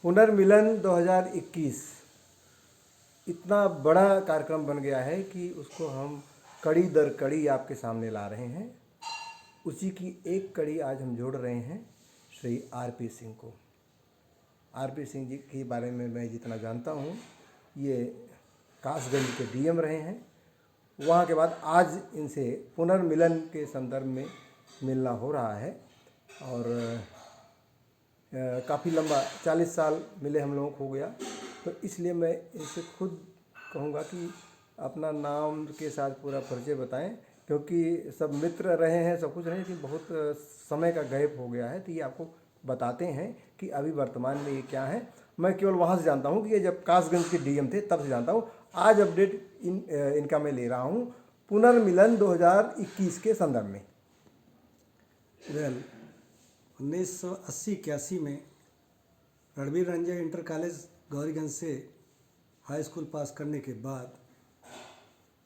पुनर्मिलन 2021 इतना बड़ा कार्यक्रम बन गया है कि उसको हम कड़ी दर कड़ी आपके सामने ला रहे हैं। उसी की एक कड़ी आज हम जोड़ रहे हैं श्री आरपी सिंह को। आरपी सिंह जी के बारे में मैं जितना जानता हूँ, ये कासगंज के डीएम रहे हैं। वहाँ के बाद आज इनसे पुनर्मिलन के संदर्भ में मिलना हो रहा है और काफ़ी लंबा 40 साल मिले हम लोगों को हो गया। तो इसलिए मैं इनसे खुद कहूँगा कि अपना नाम के साथ पूरा परिचय बताएं, क्योंकि सब मित्र रहे हैं, सब कुछ रहे, कि बहुत समय का गैप हो गया है। तो ये आपको बताते हैं कि अभी वर्तमान में ये क्या है। मैं केवल वहाँ से जानता हूँ कि ये जब कासगंज के डीएम थे तब से जानता हूँ। आज अपडेट इनका मैं ले रहा हूँ पुनर्मिलन 2021 के संदर्भ में। 1980-81 में रणबीर रंजन इंटर कॉलेज गौरीगंज से हाई स्कूल पास करने के बाद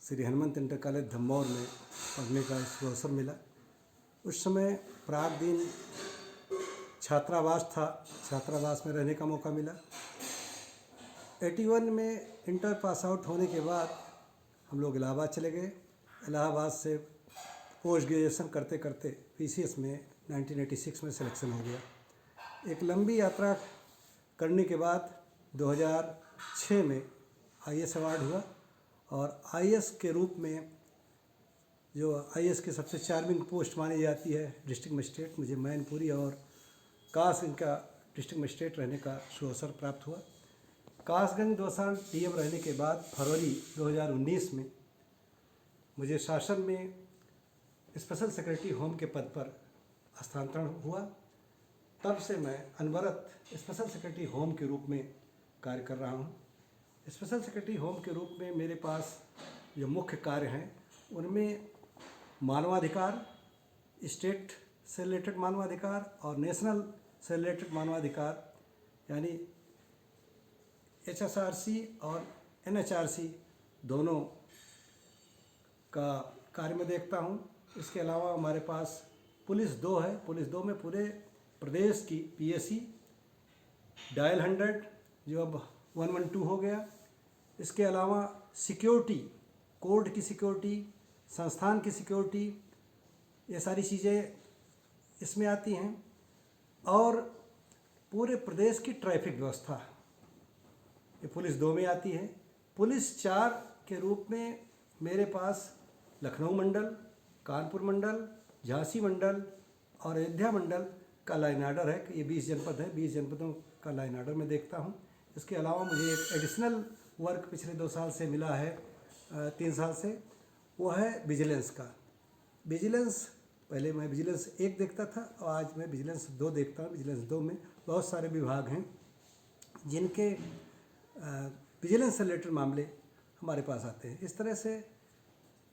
श्री हनुमंत इंटर कॉलेज धम्मौर में पढ़ने का अवसर मिला। उस समय प्राक दिन छात्रावास था, छात्रावास में रहने का मौका मिला। 81 में इंटर पास आउट होने के बाद हम लोग इलाहाबाद चले गए। इलाहाबाद से पोस्ट ग्रेजुएशन करते करते पीसीएस में 1986 में सिलेक्शन हो गया। एक लंबी यात्रा करने के बाद 2006 में आईएएस अवार्ड हुआ और आईएएस के रूप में, जो आईएएस की सबसे चार्मिंग पोस्ट मानी जाती है, डिस्ट्रिक्ट मजिस्ट्रेट, मुझे मैनपुरी और कास इनका डिस्ट्रिक्ट मजिस्ट्रेट रहने का सुअवसर प्राप्त हुआ। कासगंज 2 साल डीएम रहने के बाद फरवरी 2019 में मुझे शासन में स्पेशल सेक्रेटरी होम के पद पर स्थानांतरण हुआ। तब से मैं अनवरत स्पेशल सेक्रेटरी होम के रूप में कार्य कर रहा हूँ। स्पेशल सेक्रेटरी होम के रूप में मेरे पास जो मुख्य कार्य हैं उनमें मानवाधिकार, स्टेट से रिलेटेड मानवाधिकार और नेशनल से रिलेटेड मानवाधिकार, यानी HSRC और NHRC दोनों का कार्य में देखता हूँ। इसके अलावा हमारे पास पुलिस 2 है। पुलिस 2 में पूरे प्रदेश की PSC, डायल 100 जो अब 112 हो गया। इसके अलावा सिक्योरिटी, कोर्ट की सिक्योरिटी, संस्थान की सिक्योरिटी, ये सारी चीज़ें इसमें आती हैं। और पूरे प्रदेश की ट्रैफिक व्यवस्था ये पुलिस 2 में आती है। पुलिस 4 के रूप में मेरे पास लखनऊ मंडल, कानपुर मंडल, झांसी मंडल और अयोध्या मंडल का लाइन आर्डर है कि ये 20 जनपद है। 20 जनपदों का लाइन आर्डर मैं देखता हूँ। इसके अलावा मुझे एक एडिशनल वर्क पिछले 2 साल से मिला है, 3 साल से, वो है विजिलेंस का। विजिलेंस, पहले मैं विजिलेंस 1 देखता था और आज मैं विजिलेंस 2 देखता हूँ। विजिलेंस 2 में बहुत सारे विभाग हैं जिनके विजिलेंस से रिलेटेड मामले हमारे पास आते हैं। इस तरह से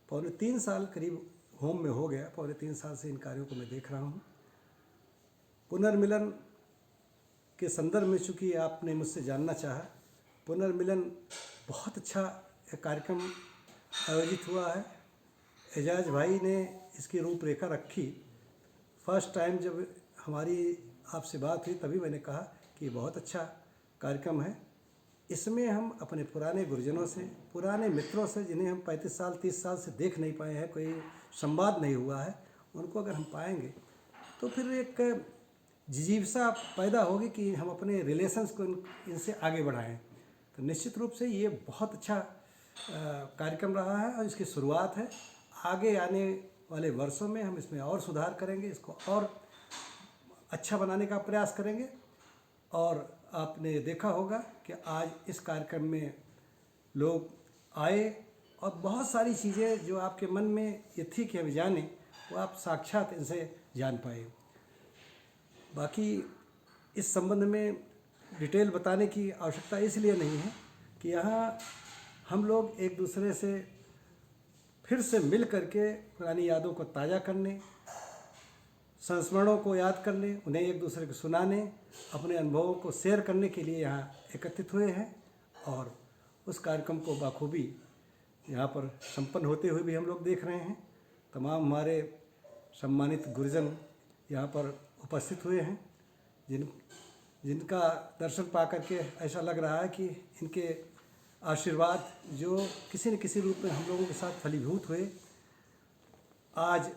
पौने 3 साल करीब होम में हो गया। पौने 3 साल से इन कार्यों को मैं देख रहा हूँ। पुनर्मिलन के संदर्भ में चूँकि आपने मुझसे जानना चाहा, पुनर्मिलन बहुत अच्छा कार्यक्रम आयोजित हुआ है। एजाज भाई ने इसकी रूपरेखा रखी। फर्स्ट टाइम जब हमारी आपसे बात हुई तभी मैंने कहा कि ये बहुत अच्छा कार्यक्रम है। इसमें हम अपने पुराने गुरुजनों से, पुराने मित्रों से, जिन्हें हम 35 साल 30 साल से देख नहीं पाए हैं, कोई संवाद नहीं हुआ है, उनको अगर हम पाएंगे तो फिर एक जिजीविसा पैदा होगी कि हम अपने रिलेशंस को इनसे आगे बढ़ाएं। तो निश्चित रूप से ये बहुत अच्छा कार्यक्रम रहा है और इसकी शुरुआत है। आगे आने वाले वर्षों में हम इसमें और सुधार करेंगे, इसको और अच्छा बनाने का प्रयास करेंगे। और आपने देखा होगा कि आज इस कार्यक्रम में लोग आए और बहुत सारी चीज़ें जो आपके मन में ये थी कि हम जानें, वो आप साक्षात इनसे जान पाए। बाकी इस संबंध में डिटेल बताने की आवश्यकता इसलिए नहीं है कि यहाँ हम लोग एक दूसरे से फिर से मिल करके पुरानी यादों को ताज़ा करने, संस्मरणों को याद करने, उन्हें एक दूसरे को सुनाने, अपने अनुभवों को शेयर करने के लिए यहाँ एकत्रित हुए हैं। और उस कार्यक्रम को बाखूबी यहाँ पर संपन्न होते हुए भी हम लोग देख रहे हैं। तमाम हमारे सम्मानित गुरुजन यहाँ पर उपस्थित हुए हैं, जिनका दर्शन पा करके ऐसा लग रहा है कि इनके आशीर्वाद जो किसी न किसी रूप में हम लोगों के साथ फलीभूत हुए, आज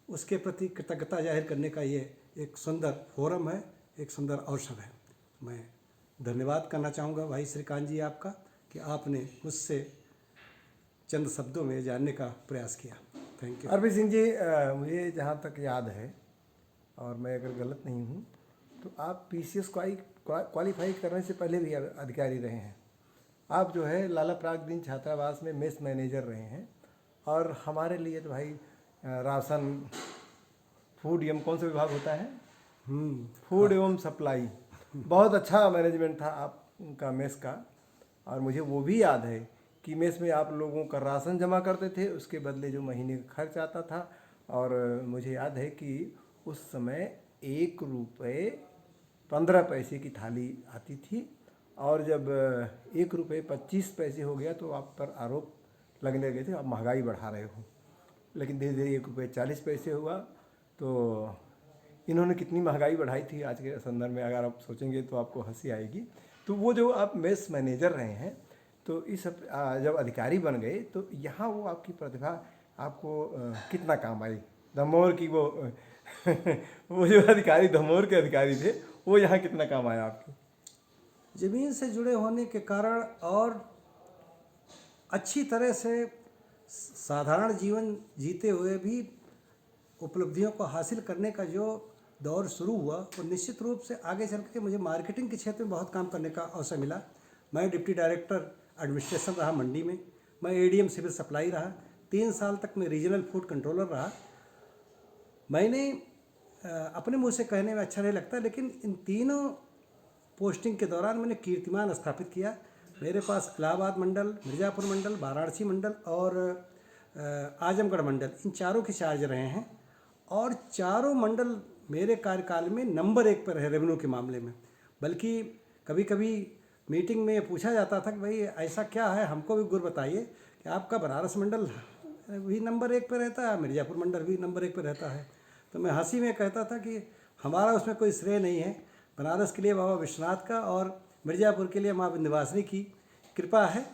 उसके प्रति कृतज्ञता जाहिर करने का ये एक सुंदर फोरम है, एक सुंदर अवसर है। मैं धन्यवाद करना चाहूँगा भाई श्रीकांत जी आपका कि आपने मुझसे चंद शब्दों में जानने का प्रयास किया। Thank you. अरविंद सिंह जी, मुझे जहाँ तक याद है और मैं अगर गलत नहीं हूँ तो आप पीसीएस क्वालिफाई करने से पहले भी अधिकारी रहे हैं। आप जो है लाला प्रागदीन छात्रावास में मेस मैनेजर रहे हैं और हमारे लिए तो भाई राशन फूड एवं कौन सा विभाग होता है, फूड एवं सप्लाई, बहुत अच्छा मैनेजमेंट था आपका मेस का। और मुझे वो भी याद है कि मेस में आप लोगों का राशन जमा करते थे, उसके बदले जो महीने का खर्च आता था। और मुझे याद है कि उस समय 1 रुपये 15 पैसे की थाली आती थी और जब 1 रुपये 25 पैसे हो गया तो आप पर आरोप लगने लगे थे आप महंगाई बढ़ा रहे हो। लेकिन धीरे धीरे 1 रुपये 40 पैसे हुआ। तो इन्होंने कितनी महंगाई बढ़ाई थी आज के संदर्भ में अगर आप सोचेंगे तो आपको हंसी आएगी। तो वो जो आप मेस मैनेजर रहे हैं तो इस जब अधिकारी बन गए तो यहाँ वो आपकी प्रतिभा आपको कितना काम आई? दमोर की वो वो जो अधिकारी दमोर के अधिकारी थे वो यहाँ कितना काम आया आपके? ज़मीन से जुड़े होने के कारण और अच्छी तरह से साधारण जीवन जीते हुए भी उपलब्धियों को हासिल करने का जो दौर शुरू हुआ वो निश्चित रूप से आगे चल के मुझे मार्केटिंग के क्षेत्र में बहुत काम करने का अवसर मिला। मैं डिप्टी डायरेक्टर एडमिनिस्ट्रेशन रहा मंडी में, मैं एडीएम सिविल सप्लाई रहा, 3 साल तक मैं रीजनल फूड कंट्रोलर रहा। मैंने अपने मुँह से कहने में अच्छा नहीं लगता, लेकिन इन तीनों पोस्टिंग के दौरान मैंने कीर्तिमान स्थापित किया। मेरे पास इलाहाबाद मंडल, मिर्ज़ापुर मंडल, वाराणसी मंडल और आजमगढ़ मंडल, इन चारों के चार्ज रहे हैं और चारों मंडल मेरे कार्यकाल में नंबर 1 पर है रेवेन्यू के मामले में। बल्कि कभी कभी मीटिंग में पूछा जाता था कि भाई ऐसा क्या है, हमको भी गुर बताइए कि आपका बनारस मंडल भी नंबर 1 पर रहता है, मिर्ज़ापुर मंडल भी नंबर 1 पर रहता है। तो मैं हंसी में कहता था कि हमारा उसमें कोई श्रेय नहीं है, बनारस के लिए बाबा विश्वनाथ का और मिर्ज़ापुर के लिए माँ विंध्यवासिनी की कृपा है।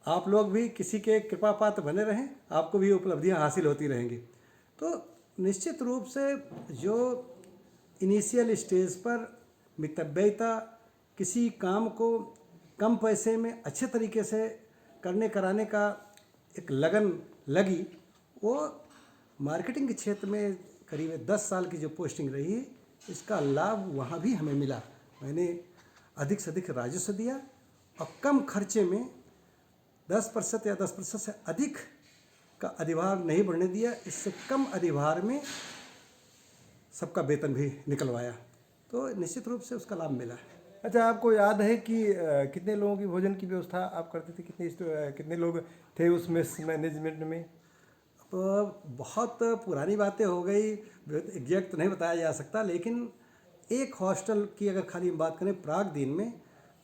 आप लोग भी किसी के कृपा पात्र बने रहें, आपको भी उपलब्धियां हासिल होती रहेंगी। तो निश्चित रूप से जो इनिशियल स्टेज पर मितव्ययिता, किसी काम को कम पैसे में अच्छे तरीके से कराने का एक लगन लगी, वो मार्केटिंग के क्षेत्र में करीब 10 साल की जो पोस्टिंग रही, इसका लाभ वहाँ भी हमें मिला। मैंने अधिक से अधिक राजस्व दिया और कम खर्चे में 10% या 10% से अधिक का अधिभार नहीं बढ़ने दिया। इससे कम अधिभार में सबका वेतन भी निकलवाया, तो निश्चित रूप से उसका लाभ मिला है। अच्छा, आपको याद है कि कितने लोगों की भोजन की व्यवस्था आप करते थे? कितने लोग थे उस मेस मैनेजमेंट में? बहुत पुरानी बातें हो गई, एग्जैक्ट तो नहीं बताया जा सकता, लेकिन एक हॉस्टल की अगर खाली हम बात करें प्रागदीन में,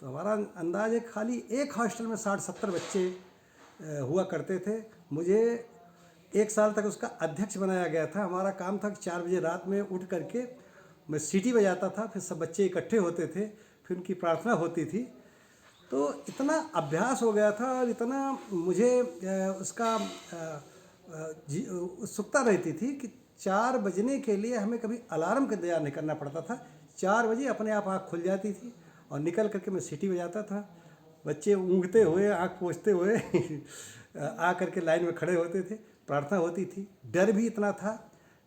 तो हमारा अंदाज है खाली एक हॉस्टल में 60-70 बच्चे हुआ करते थे। मुझे 1 साल तक उसका अध्यक्ष बनाया गया था। हमारा काम था कि 4 बजे रात में उठ करके मैं सीटी बजाता था, फिर सब बच्चे इकट्ठे होते थे, फिर उनकी प्रार्थना होती थी। तो इतना अभ्यास हो गया था और इतना मुझे उसका उत्सुकता रहती थी कि 4 बजने के लिए हमें कभी अलार्म का इंतजार नहीं करना पड़ता था। 4 बजे अपने आप आँख खुल जाती थी और निकल करके मैं सीटी बजाता था। बच्चे ऊँघते हुए, आँख पोंछते हुए आ करके लाइन में खड़े होते थे, प्रार्थना होती थी। डर भी इतना था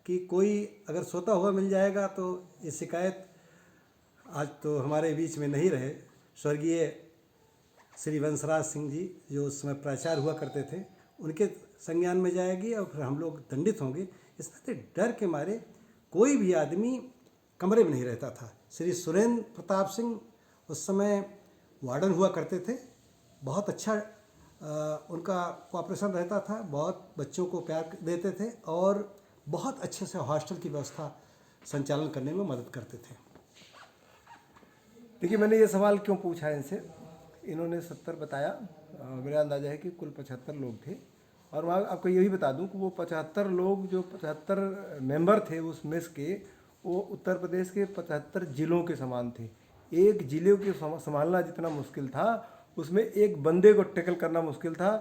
कि कोई अगर सोता हुआ मिल जाएगा तो ये शिकायत आज तो हमारे बीच में नहीं रहे। स्वर्गीय श्री वंशराज सिंह जी जो उस समय प्राचार्य हुआ करते थे, उनके संज्ञान में जाएगी और फिर हम लोग दंडित होंगे। इस तरह डर के मारे कोई भी आदमी कमरे में नहीं रहता था। श्री सुरेंद्र प्रताप सिंह उस समय वार्डन हुआ करते थे, बहुत अच्छा उनका कोऑपरेशन रहता था, बहुत बच्चों को प्यार देते थे और बहुत अच्छे से हॉस्टल की व्यवस्था संचालन करने में मदद करते थे। देखिए, मैंने ये सवाल क्यों पूछा इनसे, इन्होंने 70 बताया, मेरा अंदाज़ा है कि कुल 75 लोग थे। और मैं आपको ये भी बता दूं कि वो 75 लोग, जो 75 मेंबर थे उस मेस के, वो उत्तर प्रदेश के 75 जिलों के समान थे। एक जिले को संभालना जितना मुश्किल था, उसमें एक बंदे को टैकल करना मुश्किल था,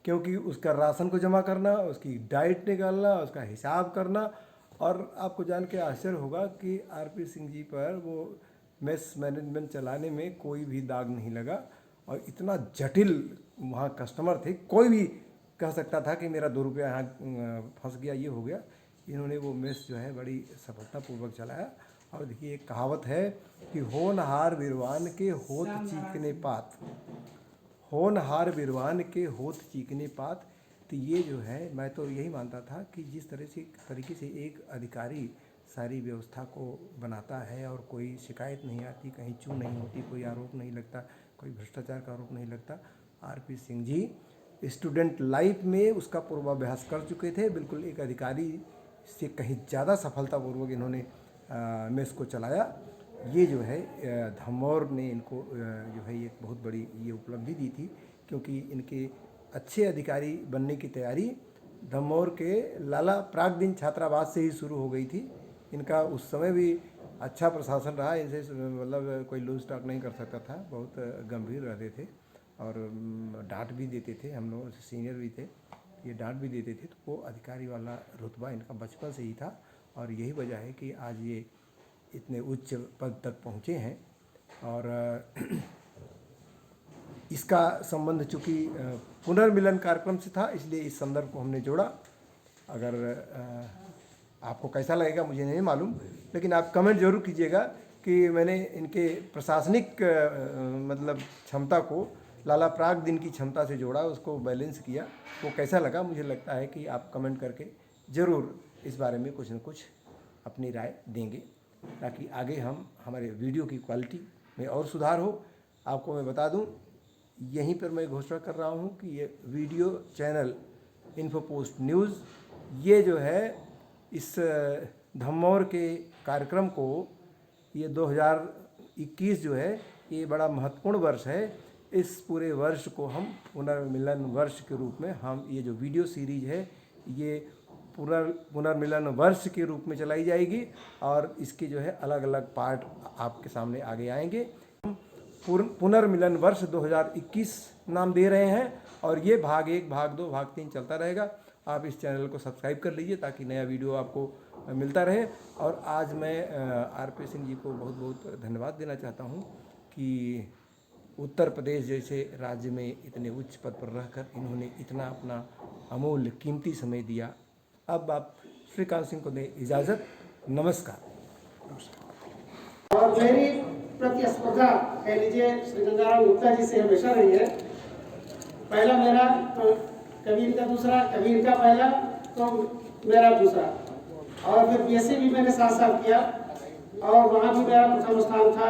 क्योंकि उसका राशन को जमा करना, उसकी डाइट निकालना, उसका हिसाब करना। और आपको जान के आश्चर्य होगा कि आरपी सिंह जी पर वो मेस मैनेजमेंट चलाने में कोई भी दाग नहीं लगा, और इतना जटिल वहाँ कस्टमर थे, कोई भी कह सकता था कि मेरा 2 रुपया यहाँ फंस गया, ये हो गया। इन्होंने वो मेस जो है बड़ी सफलतापूर्वक चलाया। और देखिए एक कहावत है कि होनहार विद्वान के होत चीकने पात, होनहार विद्वान के होत चीकने पात। तो ये जो है, मैं तो यही मानता था कि जिस तरीके से एक अधिकारी सारी व्यवस्था को बनाता है और कोई शिकायत नहीं आती, कहीं चू नहीं होती, कोई आरोप नहीं लगता, कोई भ्रष्टाचार का आरोप नहीं लगता। RP Singh ji student life में उसका पूर्वाभ्यास कर चुके थे। बिल्कुल एक अधिकारी से कहीं ज़्यादा सफलतापूर्वक इन्होंने मेस को चलाया। ये जो है धम्मौर ने इनको जो है एक बहुत बड़ी ये उपलब्धि दी थी, क्योंकि इनके अच्छे अधिकारी बनने की तैयारी धम्मौर के लाला प्रागदीन छात्रावास से ही शुरू हो गई थी। इनका उस समय भी अच्छा प्रशासन रहा, इनसे मतलब कोई लूज टॉक नहीं कर सकता था, बहुत गंभीर रहते थे और डांट भी देते थे। हम लोग सीनियर भी थे, ये डांट भी देते थे। तो वो अधिकारी वाला रुतबा इनका बचपन से ही था, और यही वजह है कि आज ये इतने उच्च पद तक पहुँचे हैं। और इसका संबंध चूँकि पुनर्मिलन कार्यक्रम से था, इसलिए इस संदर्भ को हमने जोड़ा। अगर आपको कैसा लगेगा मुझे नहीं मालूम, लेकिन आप कमेंट जरूर कीजिएगा कि मैंने इनके प्रशासनिक मतलब क्षमता को लाला प्रागदीन की क्षमता से जोड़ा, उसको बैलेंस किया, वो कैसा लगा। मुझे लगता है कि आप कमेंट करके ज़रूर इस बारे में कुछ न कुछ अपनी राय देंगे, ताकि आगे हम हमारे वीडियो की क्वालिटी में और सुधार हो। आपको मैं बता दूं, यहीं पर मैं घोषणा कर रहा हूं कि ये वीडियो चैनल इन्फोपोस्ट न्यूज़, ये जो है इस धम्मौर के कार्यक्रम को, ये 2021 जो है ये बड़ा महत्वपूर्ण वर्ष है। इस पूरे वर्ष को हम पुनर्मिलन वर्ष के रूप में, हम ये जो वीडियो सीरीज है ये पुनर्मिलन वर्ष के रूप में चलाई जाएगी, और इसके जो है अलग अलग पार्ट आपके सामने आगे आएंगे। हम पुनर्मिलन वर्ष 2021 नाम दे रहे हैं, और ये भाग 1, भाग 2, भाग 3 चलता रहेगा। आप इस चैनल को सब्सक्राइब कर लीजिए ताकि नया वीडियो आपको मिलता रहे। और आज मैं आरपी सिंह जी को बहुत बहुत धन्यवाद देना चाहता हूँ कि उत्तर प्रदेश जैसे राज्य में इतने उच्च पद पर रहकर इन्होंने इतना अपना अमूल्य कीमती समय दिया। अब आप श्रीकांत सिंह को दें इजाज़त। नमस्कार। और मेरी प्रतिस्पर्धा कह लीजिए श्री गंगाराम गुप्ता जी से हमेशा रही है। पहला मेरा तो कभी इनका दूसरा, कभी इनका पहला तो मेरा दूसरा, और फिर बीएससी भी मैंने 7 साल किया, और वहाँ भी मेरा प्रथम स्थान था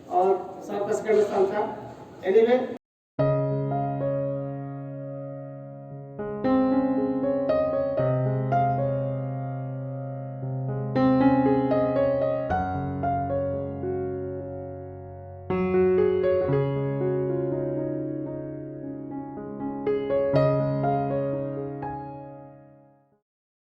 और सबका सेकंड स्थान था। एनीवे